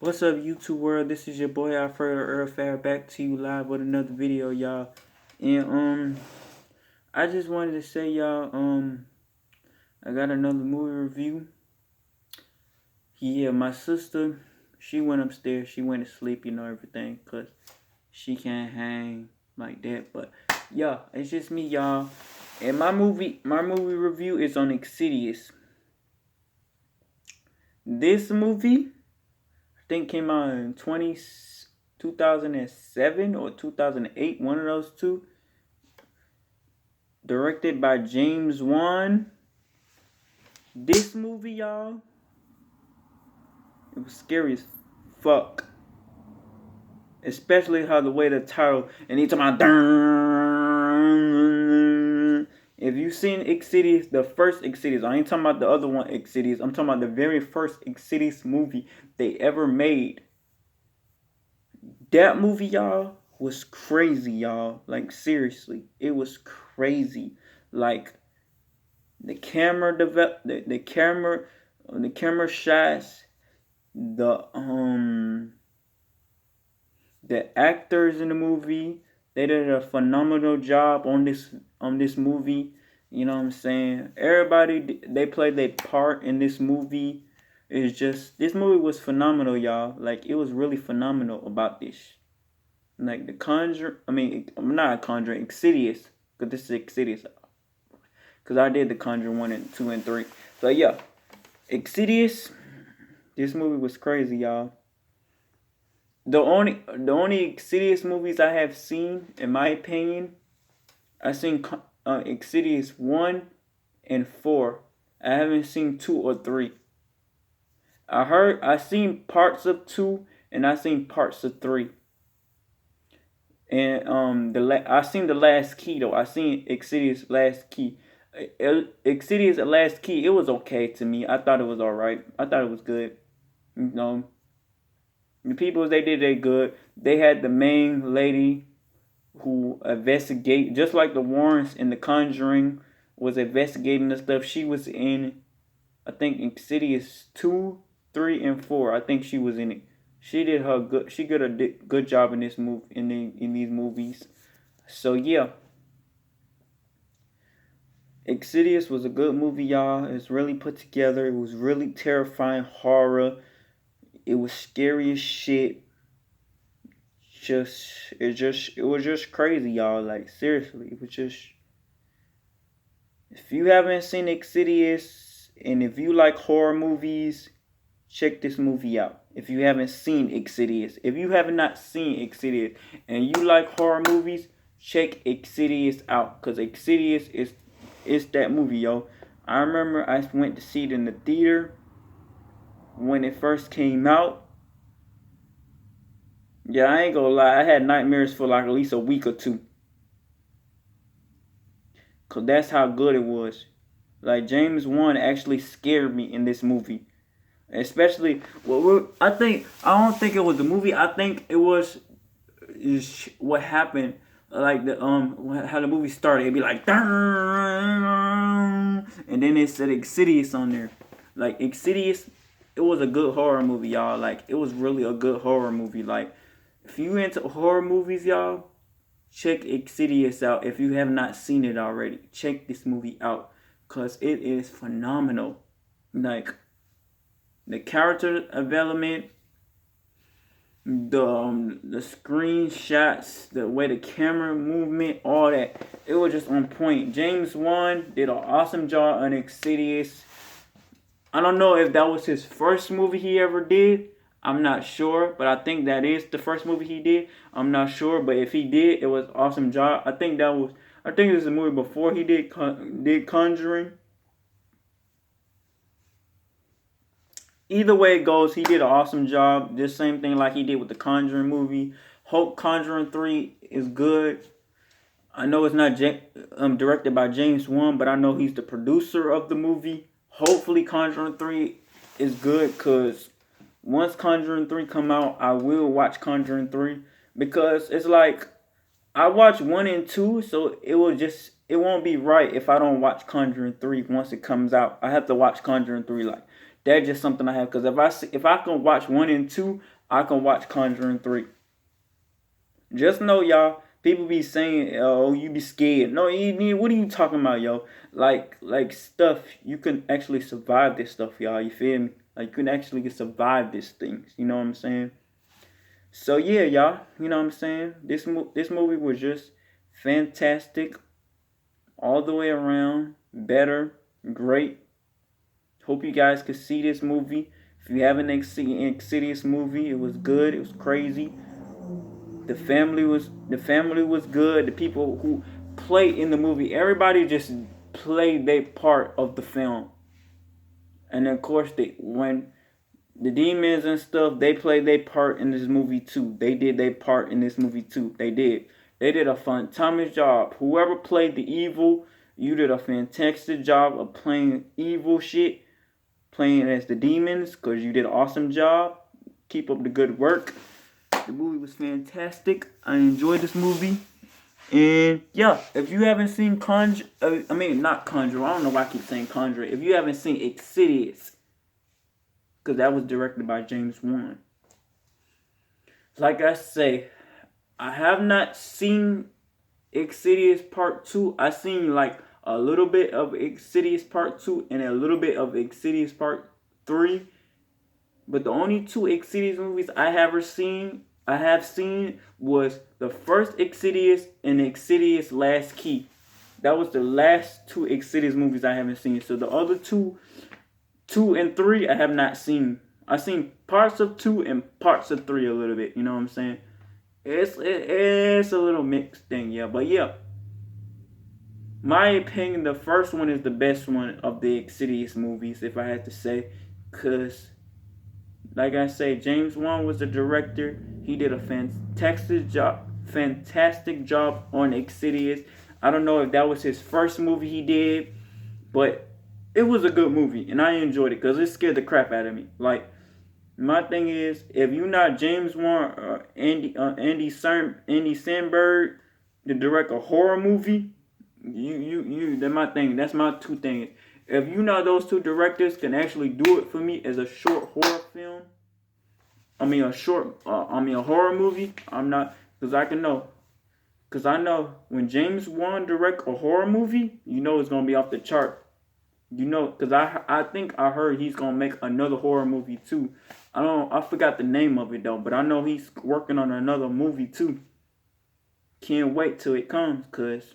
What's up, YouTube world? This is your boy Alfredo Earthfare back to you live with another video, y'all. And I just wanted to say, y'all, I got another movie review. Yeah, my sister, she went upstairs. She went to sleep, everything, cause she can't hang like that. But yeah, it's just me, y'all. And my movie review is on Insidious. This movie, I think, came out in 2007 or 2008, one of those two. Directed by James Wan. This movie, y'all, it was scary as fuck. Especially how the way the title, and he talking about, if you seen Insidious, the first Insidious, I ain't talking about the other one Insidious, I'm talking about the very first Insidious movie they ever made. That movie, y'all, was crazy, y'all. Like, seriously, it was crazy. Like, the camera the camera shots, the actors in the movie, they did a phenomenal job on this movie. You know what I'm saying? Everybody, they played their part in this movie. It's just, this movie was phenomenal, y'all. Like, it was really phenomenal about this. Like, not Conjuring, Insidious, because this is Insidious. Because I did the Conjuring 1 and 2 and 3. So yeah, Insidious, this movie was crazy, y'all. The only Insidious movies I have seen, in my opinion, I've seen Insidious 1 and 4. I haven't seen 2 or 3. I seen parts of 2 and I seen parts of 3. And I seen the Last Key though. I seen Insidious Last Key. Insidious Last Key, it was okay to me. I thought it was alright. I thought it was good. The people they did good. They had the main lady who investigate, just like the Warrens in The Conjuring was investigating the stuff. She was in, I think, Insidious 2, 3, and 4. I think she was in it. She did her good. She did a good job in this movie, in these movies. So yeah, Insidious was a good movie, y'all. It's really put together. It was really terrifying horror. It was scary as shit. It was just crazy, y'all. Like, seriously, it was just. If you haven't seen Insidious, and if you like horror movies, check this movie out. If you haven't seen Insidious, if you have not seen Insidious, and you like horror movies, check Insidious out, cause Insidious is that movie, yo. I remember I went to see it in the theater when it first came out. Yeah, I ain't gonna lie, I had nightmares for like at least a week or two. Cause that's how good it was. Like, James Wan actually scared me in this movie. Especially, I don't think it was the movie. I think it was what happened. Like, how the movie started. It'd be like, and then it said Insidious on there. Like, Insidious, it was a good horror movie, y'all. Like, it was really a good horror movie. Like, if you into horror movies, y'all, check Insidious out. If you have not seen it already, check this movie out, cause it is phenomenal. Like, the character development, the screenshots, the way the camera movement, all that, it was just on point. James Wan did an awesome job on Insidious. I don't know if that was his first movie he ever did. I'm not sure, but I think that is the first movie he did. I'm not sure, but if he did, it was an awesome job. I think it was a movie before he did Conjuring. Either way it goes, he did an awesome job. Just same thing like he did with the Conjuring movie. Hope Conjuring 3 is good. I know it's not directed by James Wan, but I know he's the producer of the movie. Hopefully Conjuring 3 is good, because once Conjuring 3 come out, I will watch Conjuring 3. Because it's like, I watched 1 and 2, so it won't be right if I don't watch Conjuring 3 once it comes out. I have to watch Conjuring 3 like That's just something I have. Because if I can watch 1 and 2, I can watch Conjuring 3. Just know, y'all, people be saying, "Oh, you be scared." No, what are you talking about, yo? Like stuff, you can actually survive this stuff, y'all. You feel me? Like, you can actually survive these things. You know what I'm saying? So yeah, y'all. You know what I'm saying? This movie was just fantastic, all the way around. Better, great. Hope you guys could see this movie. If you haven't seen Insidious movie, it was good. It was crazy. The family was good. The people who played in the movie, everybody just played their part of the film. And of course, when the demons and stuff, they played their part in this movie too. They did their part in this movie too. They did. They did a fantastic job. Whoever played the evil, you did a fantastic job of playing evil shit, playing as the demons, because you did an awesome job. Keep up the good work. The movie was fantastic. I enjoyed this movie. And yeah, if you haven't seen not Conjure. I don't know why I keep saying Conjure. If you haven't seen Insidious, because that was directed by James Wan. Like I say, I have not seen Insidious Part 2. I seen like a little bit of Insidious Part 2 and a little bit of Insidious Part 3. But the only 2 Insidious movies I have seen was the first Insidious and Insidious Last Key. That was the last 2 Insidious movies I haven't seen. So the other 2 and 3, I have not seen. I've seen parts of 2 and parts of 3 a little bit. You know what I'm saying? It's a little mixed thing, yeah. But yeah, my opinion, the first one is the best one of the Insidious movies, if I had to say. Because, like I say, James Wan was the director. He did a fantastic job on Insidious. I don't know if that was his first movie he did, but it was a good movie, and I enjoyed it because it scared the crap out of me. Like, my thing is, if you're not James Wan or Andy Samberg to direct a horror movie, that's my thing. That's my 2 things. If you know those 2 directors can actually do it for me as a short horror film, a horror movie, I'm not, because I know when James Wan direct a horror movie, you know it's gonna be off the chart. You know, because I think I heard he's gonna make another horror movie too. I forgot the name of it though, but I know he's working on another movie too. Can't wait till it comes, cause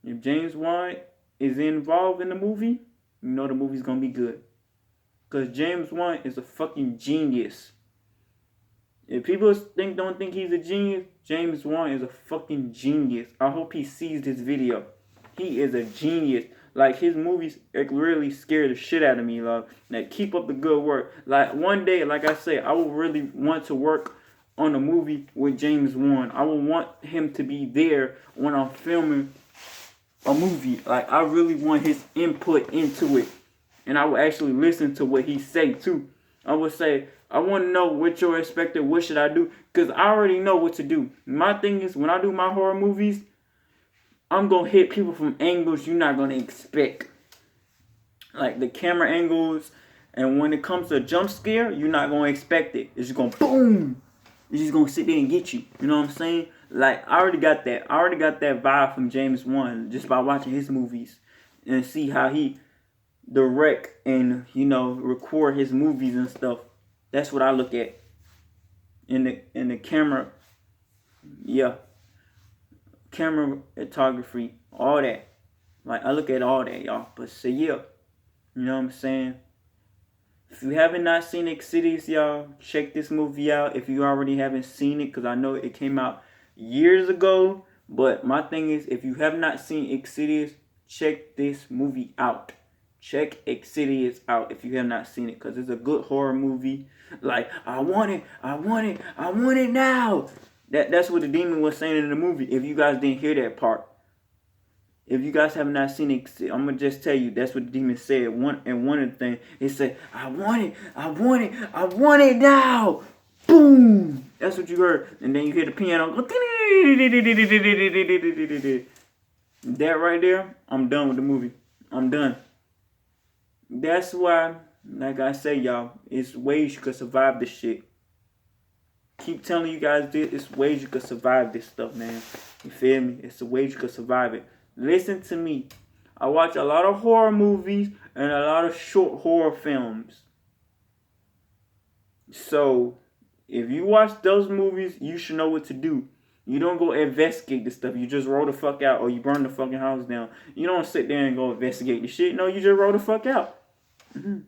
if James Wan is involved in the movie, you know the movie's gonna be good. Cause James Wan is a fucking genius. If people don't think he's a genius, James Wan is a fucking genius. I hope he sees this video. He is a genius. Like, his movies really scare the shit out of me, love. Like, keep up the good work. Like, one day, like I say, I will really want to work on a movie with James Wan. I will want him to be there when I'm filming a movie. Like, I really want his input into it. And I will actually listen to what he say, too. I would say, I want to know what you're expecting. What should I do? Because I already know what to do. My thing is, when I do my horror movies, I'm going to hit people from angles you're not going to expect. Like the camera angles. And when it comes to a jump scare, you're not going to expect it. It's just going to boom. It's just going to sit there and get you. You know what I'm saying? Like, I already got that. I already got that vibe from James Wan just by watching his movies. And see how he direct and, record his movies and stuff. That's what I look at. In the camera. Yeah. Camera photography, all that. Like, I look at all that, y'all. But so yeah, you know what I'm saying? If you haven't not seen Insidious, y'all, check this movie out. If you already haven't seen it, because I know it came out years ago. But my thing is, if you have not seen Insidious, check this movie out. Check Insidious out if you have not seen it, because it's a good horror movie. Like, I want it now. That's what the demon was saying in the movie. If you guys didn't hear that part. If you guys have not seen it, I'm going to just tell you, that's what the demon said. One of the things, it said, I want it now. Boom. That's what you heard. And then you hear the piano go. That right there, I'm done with the movie. I'm done. That's why Like I say, y'all, it's ways you could survive this shit. Keep telling you guys this. It's ways you could survive this stuff, man. You feel me? It's the ways you could survive it. Listen to me. I watch a lot of horror movies and a lot of short horror films. So, if you watch those movies, you should know what to do. You don't go investigate this stuff. You just roll the fuck out or you burn the fucking house down. You don't sit there and go investigate the shit. No, you just roll the fuck out.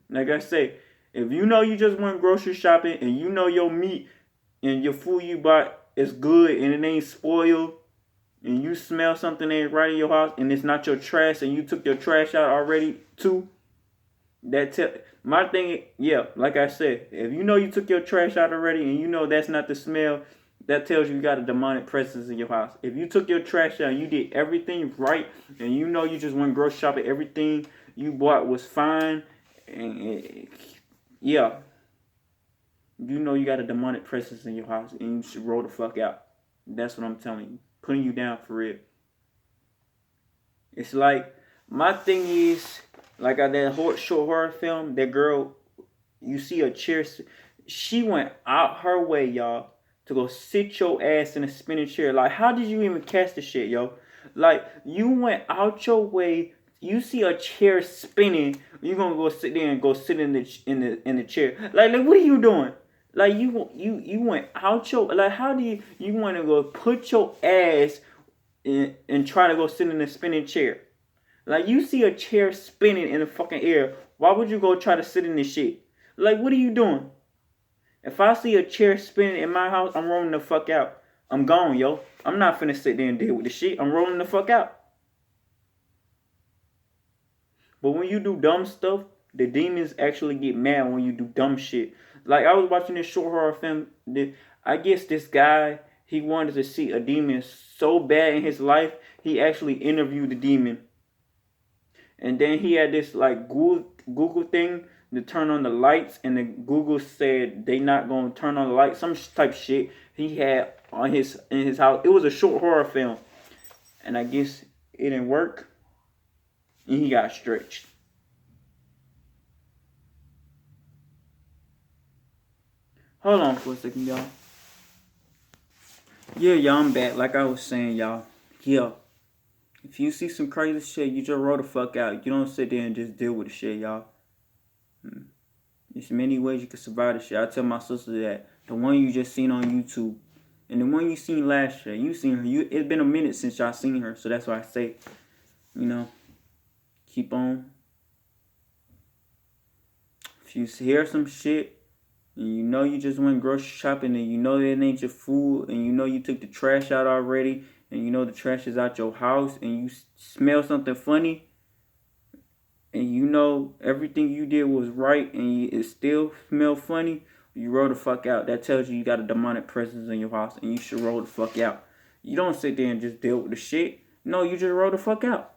Like I say, if you know you just went grocery shopping and you know your meat and your food you bought is good and it ain't spoiled and you smell something ain't right in your house and it's not your trash and you took your trash out already too, my thing, yeah, like I said, if you know you took your trash out already and you know that's not the smell, that tells you got a demonic presence in your house. If you took your trash out and you did everything right and you know you just went grocery shopping, everything you bought was fine, and yeah, you know you got a demonic presence in your house and you should roll the fuck out. That's what I'm telling you. Putting you down for real. It's like, my thing is, like that short horror film, that girl, you see a chair, she went out her way, y'all, to go sit your ass in a spinning chair. Like, how did you even catch the shit, yo? Like, you went out your way, you see a chair spinning, you gonna go sit there and go sit in the chair. Like what are you doing? Like you went out your, like, how do you want to go put your ass in and try to go sit in a spinning chair? Like, you see a chair spinning in the fucking air, why would you go try to sit in this shit? Like, what are you doing? If I see a chair spinning in my house, I'm rolling the fuck out. I'm gone, yo. I'm not finna sit there and deal with the shit. I'm rolling the fuck out. But when you do dumb stuff, the demons actually get mad when you do dumb shit. Like, I was watching this short horror film. I guess this guy, he wanted to see a demon so bad in his life, he actually interviewed the demon. And then he had this like Google thing to turn on the lights, and the Google said they not gonna turn on the lights. Some type shit he had on in his house. It was a short horror film, and I guess it didn't work, and he got stretched. Hold on for a second, y'all. Yeah, y'all, I'm back. Like I was saying, y'all. Yeah. If you see some crazy shit, you just roll the fuck out. You don't sit there and just deal with the shit, y'all. There's many ways you can survive this shit. I tell my sister that. The one you just seen on YouTube. And the one you seen last year. You seen her. It's been a minute since y'all seen her. So that's why I say, keep on. If you hear some shit, and you know you just went grocery shopping, and you know it ain't your food, and you know you took the trash out already, and you know the trash is out your house, and you smell something funny, and you know everything you did was right, and it still smell funny, you roll the fuck out. That tells you got a demonic presence in your house, and you should roll the fuck out. You don't sit there and just deal with the shit. No, you just roll the fuck out.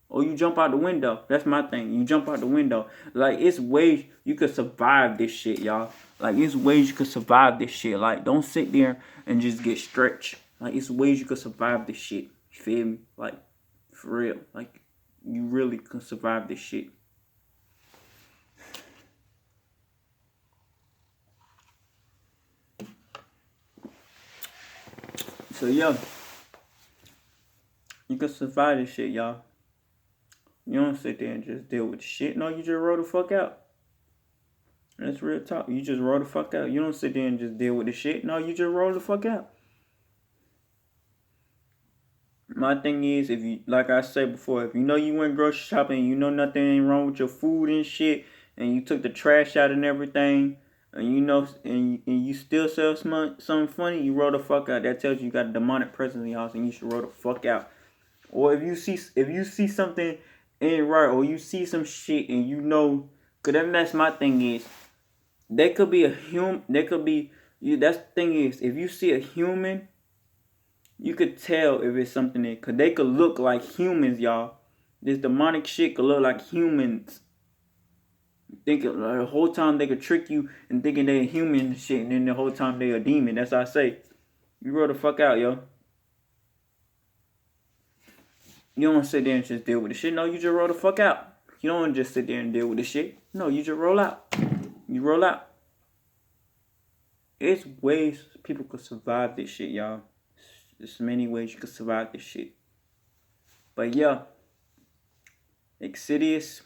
Or you jump out the window. That's my thing. You jump out the window. Like, it's ways you could survive this shit, y'all. Like, it's ways you could survive this shit. Like, don't sit there and just get stretched. Like, it's ways you could survive this shit. You feel me? Like, for real. Like, you really can survive this shit. So, yeah. You can survive this shit, y'all. You don't sit there and just deal with the shit. No, you just roll the fuck out. That's real talk. You just roll the fuck out. You don't sit there and just deal with the shit. No, you just roll the fuck out. My thing is, if you, like I said before, if you know you went grocery shopping and you know nothing ain't wrong with your food and shit, and you took the trash out and everything, and you know, and you still sell something funny, you roll the fuck out. That tells you got a demonic presence in your house, and you should roll the fuck out. Or if you see something ain't right, or you see some shit and you know, cause that's my thing is, they could be a human. They could be. That's the thing is, if you see a human, you could tell if it's something there. Cause they could look like humans, y'all. This demonic shit could look like humans. Thinking like, the whole time they could trick you and thinking they're human and shit, and then the whole time they're a demon. That's what I say. You roll the fuck out, yo. You don't sit there and just deal with the shit. No, you just roll the fuck out. You don't just sit there and deal with the shit. No, you just roll out. You roll out. It's ways people could survive this shit, y'all. There's many ways you could survive this shit. But yeah, Insidious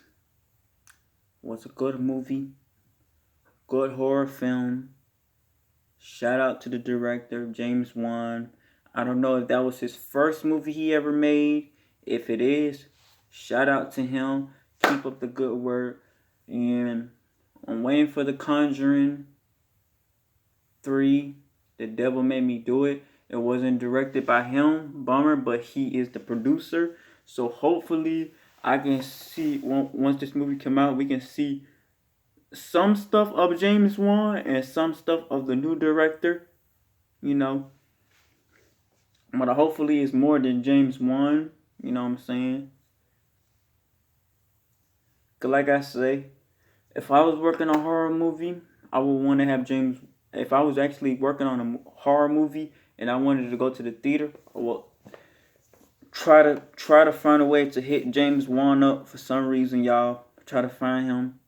was a good movie, good horror film. Shout out to the director, James Wan. I don't know if that was his first movie he ever made. If it is, shout out to him. Keep up the good work. And I'm waiting for The Conjuring 3. The Devil Made Me Do It. It wasn't directed by him, bummer, but he is the producer. So hopefully I can see, once this movie come out, we can see some stuff of James Wan and some stuff of the new director, you know. But hopefully it's more than James Wan, you know what I'm saying? Cause like I say, if I was working on a horror movie, I would want to have James. If I was actually working on a horror movie and I wanted to go to the theater, I would try to find a way to hit James Wan up for some reason, y'all. Try to find him,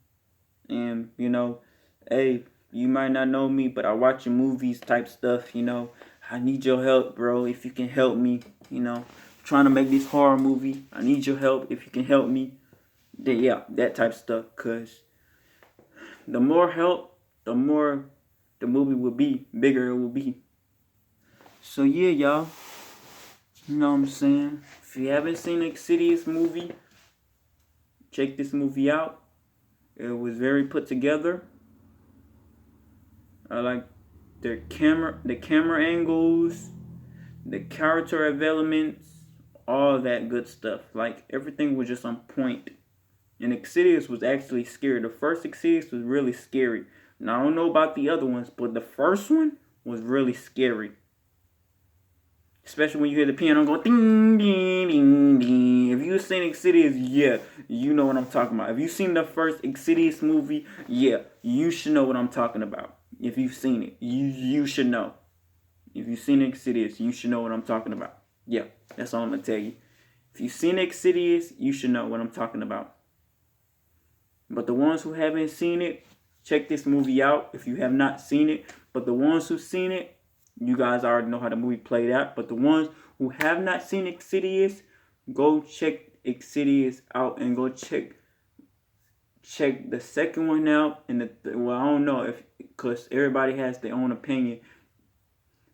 and you know, hey, you might not know me, but I watch your movies type stuff. You know, I need your help, bro. If you can help me, you know, I'm trying to make this horror movie. I need your help. If you can help me, then yeah, that type of stuff. Cause the more help, the more the movie will be, bigger it will be. So yeah, y'all. You know what I'm saying? If you haven't seen the Insidious movie, check this movie out. It was very put together. I like the camera angles, the character developments, all that good stuff. Like everything was just on point. And Insidious was actually scary. The first Insidious was really scary. Now I don't know about the other ones, but the first one was really scary. Especially when you hear the piano go ding, ding, ding, ding. If you've seen Insidious, yeah, you know what I'm talking about. If you've seen the first Insidious movie, yeah, you should know what I'm talking about. If you've seen it, you should know. If you've seen Insidious, you should know what I'm talking about. Yeah, that's all I'm going to tell you. If you've seen Insidious, you should know what I'm talking about. But the ones who haven't seen it, check this movie out if you have not seen it. But the ones who've seen it, you guys already know how the movie played out. But the ones who have not seen Insidious, go check Insidious out and go check the second one out. And well, I don't know if, because everybody has their own opinion.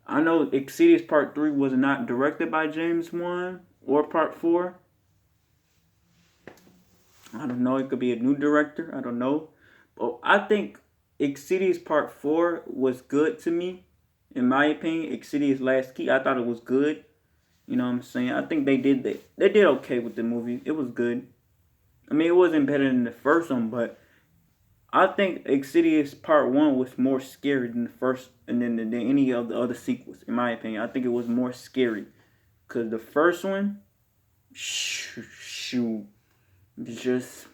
I know Insidious Part 3 was not directed by James Wan, or Part 4. I don't know. It could be a new director. I don't know. But I think Insidious Part 4 was good to me. In my opinion, Insidious Last Key, I thought it was good. You know what I'm saying? I think they did okay with the movie. It was good. I mean, it wasn't better than the first one, but I think Insidious Part 1 was more scary than the first, and than any of the other sequels, in my opinion. I think it was more scary. Because the first one, shoot, just,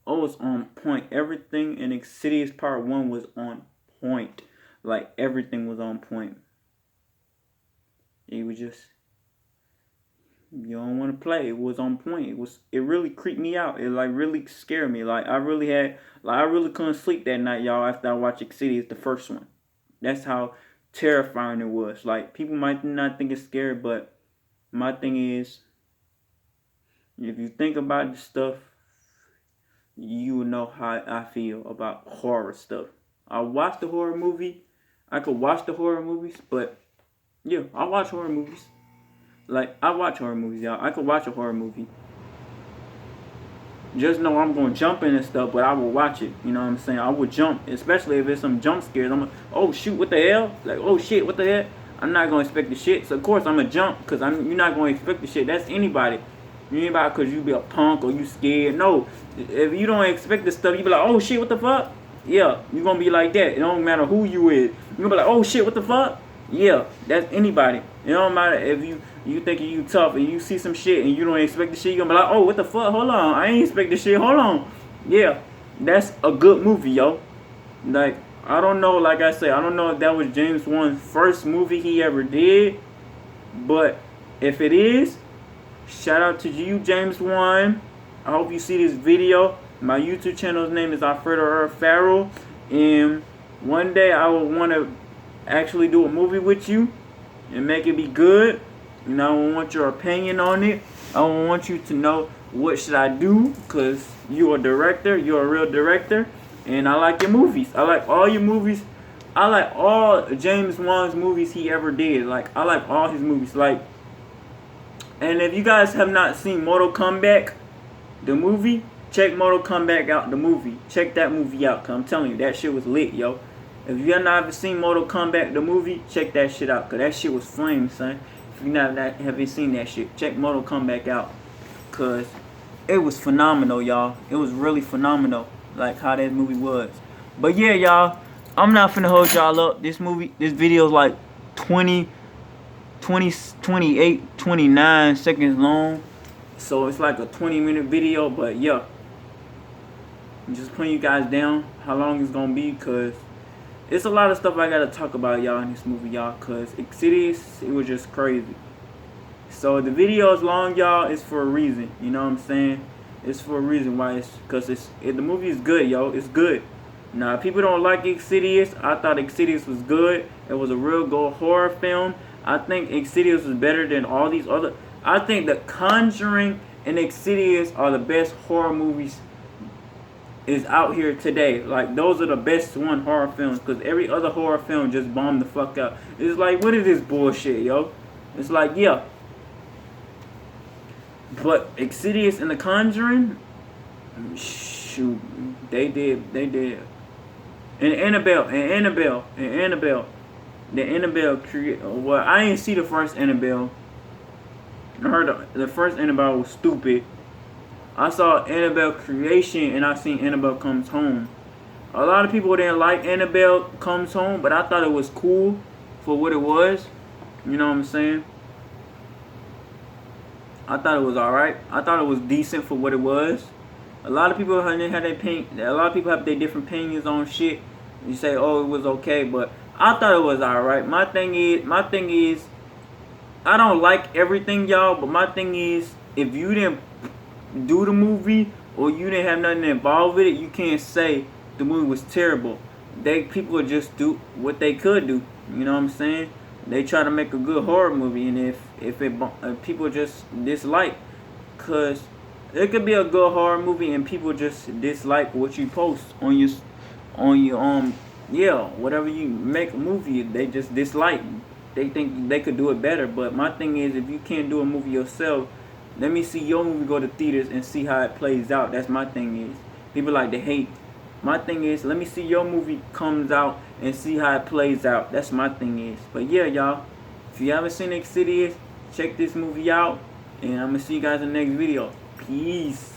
it was on point. Everything in Insidious Part 1 was on point. Like, everything was on point. It was just, you don't want to play. It was on point. It really creeped me out. It like really scared me. I really couldn't sleep that night, y'all, after I watched Insidious, the first one. That's how terrifying it was. Like, people might not think it's scary, but my thing is, if you think about this stuff, you will know how I feel about horror stuff. I watched the horror movie. I could watch the horror movies, but yeah, I watch horror movies. Like, I watch horror movies, y'all. I could watch a horror movie. Just know I'm going to jump in and stuff, but I will watch it. You know what I'm saying? I would jump, especially if it's some jump scares. I'm like, oh, shoot, what the hell? Like, oh, shit, what the hell? I'm not going to expect the shit. So, of course, I'm going to jump because you're not going to expect the shit. That's anybody. Anybody because you be a punk or you scared. No, if you don't expect this stuff, you be like, oh, shit, what the fuck? Yeah, you're going to be like that. It don't matter who you is. You're going to be like, oh, shit, what the fuck? Yeah, that's anybody. It don't matter if you thinking you tough and you see some shit and you don't expect the shit. You're going to be like, oh, what the fuck? Hold on. I ain't expect the shit. Hold on. Yeah, that's a good movie, yo. Like, I don't know, like I said, I don't know if that was James Wan's first movie he ever did. But if it is, shout out to you, James Wan. I hope you see this video. My YouTube channel's name is Alfredo Earl Farrell, and one day I will want to actually do a movie with you and make it be good. And I want your opinion on it. I want you to know what should I do, because you're a director, you're a real director, and I like your movies. I like all your movies. I like all James Wan's movies he ever did. Like, I like all his movies. Like, and if you guys have not seen Mortal Kombat, the movie, check Mortal Kombat out, the movie. Check that movie out, because I'm telling you, that shit was lit, yo. If you have not seen Mortal Kombat, the movie, check that shit out, because that shit was flame, son. If you haven't seen that shit, check Mortal Kombat out, because it was phenomenal, y'all. It was really phenomenal, like how that movie was. But yeah, y'all, I'm not finna hold y'all up. This video is like 28, 29 seconds long. So it's like a 20-minute video, but yeah. I'm just putting you guys down how long it's gonna be, because it's a lot of stuff I gotta talk about, y'all, in this movie, y'all, because Insidious, it was just crazy. So the video is long, y'all. It's for a reason, you know what I'm saying? It's for a reason why. It's because the movie is good, yo. It's good. Now, if people don't like Insidious, I thought Insidious was good. It was a real good horror film. I think Insidious was better than all these other. I think The Conjuring and Insidious are the best horror movies is out here today. Like, those are the best horror films, because every other horror film just bombed the fuck out. It's like, what is this bullshit, yo? It's like, yeah. But Insidious and The Conjuring, shoot, they did. And Annabelle. The Annabelle well, I didn't see the first Annabelle. I heard the first Annabelle was stupid. I saw Annabelle Creation, and I seen Annabelle Comes Home. A lot of people didn't like Annabelle Comes Home, but I thought it was cool for what it was. You know what I'm saying? I thought it was alright. I thought it was decent for what it was. A lot of people have their different opinions on shit. You say, oh, it was okay, but I thought it was alright. My thing is, I don't like everything, y'all, but my thing is, if you didn't do the movie or you didn't have nothing involved with it, you can't say the movie was terrible. People would just do what they could do. You know what I'm saying? They try to make a good horror movie, and if people just dislike, cause it could be a good horror movie and people just dislike what you post on your whatever you make a movie, they just dislike. They think they could do it better. But my thing is, if you can't do a movie yourself, let me see your movie go to theaters and see how it plays out. That's my thing is. People like to hate. My thing is, let me see your movie comes out and see how it plays out. That's my thing is. But yeah, y'all, if you haven't seen Insidious, check this movie out, and I'm gonna see you guys in the next video. Peace.